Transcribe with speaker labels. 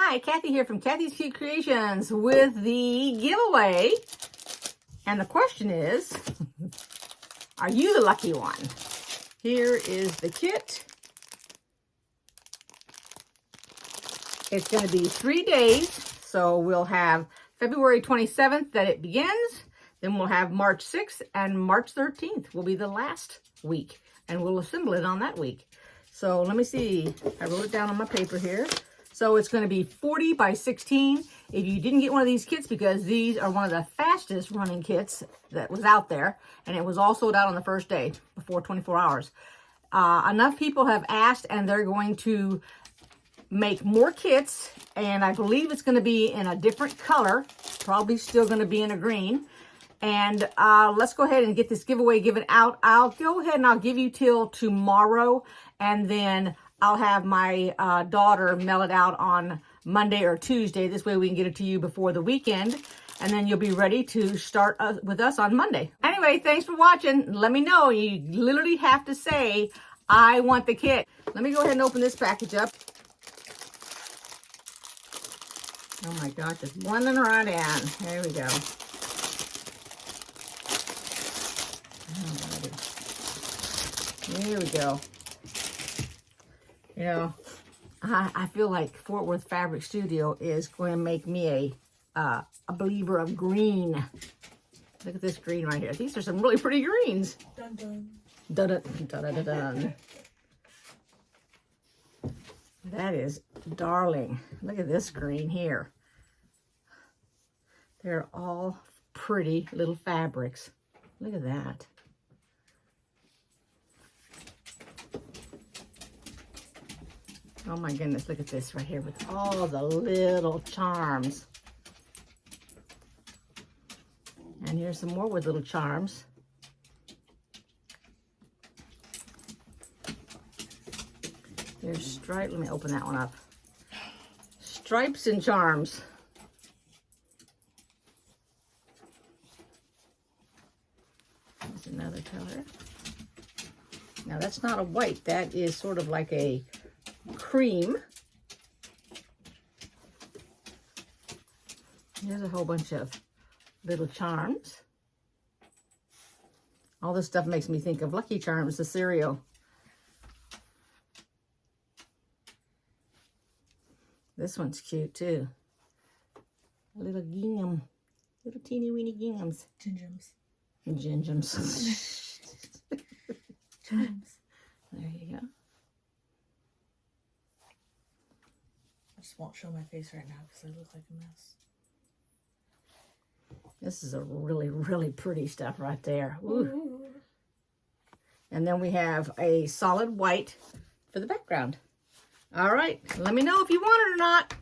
Speaker 1: Hi, Kathy here from Kathy's Cute Creations with the giveaway. And the question is, are you the lucky one? Here is the kit. It's going to be 3 days. So we'll have February 27th that it begins. Then we'll have March 6th and March 13th will be the last week. And we'll assemble it on that week. So let me see. I wrote it down on my paper here. So it's going to be 40 by 16. If you didn't get one of these kits, because these are one of the fastest running kits that was out there, and it was all sold out on the first day before 24 hours. Enough people have asked, and they're going to make more kits, and I believe it's going to be in a different color, probably still going to be in a green. And let's go ahead and get this giveaway given out. I'll go ahead and I'll give you till tomorrow, and then I'll have my daughter mail it out on Monday or Tuesday. This way we can get it to you before the weekend. And then you'll be ready to start with us on Monday. Anyway, thanks for watching. Let me know. You literally have to say, I want the kit. Let me go ahead and open this package up. Oh my gosh, it's blending right in. There we go. Alrighty. Here we go. You know, I feel like Fort Worth Fabric Studio is going to make me a believer of green. Look at this green right here. These are some really pretty greens. Dun dun. Dun dun dun dun dun dun. That is darling. Look at this green here. They're all pretty little fabrics. Look at that. Oh my goodness, look at this right here with all the little charms. And here's some more with little charms. There's stripes. Let me open that one up. Stripes and charms. There's another color. Now that's not a white. That is sort of like a cream. Here's a whole bunch of little charms. All this stuff makes me think of Lucky Charms, the cereal. This one's cute too. A little gingham. Little teeny weeny ginghams.
Speaker 2: Ginghams.
Speaker 1: Ginghams.
Speaker 2: Ginghams.
Speaker 1: There you go.
Speaker 2: I just won't show my face right now because I look like a mess.
Speaker 1: This is a really, really pretty stuff right there. Ooh. And then we have a solid white for the background. All right, let me know if you want it or not.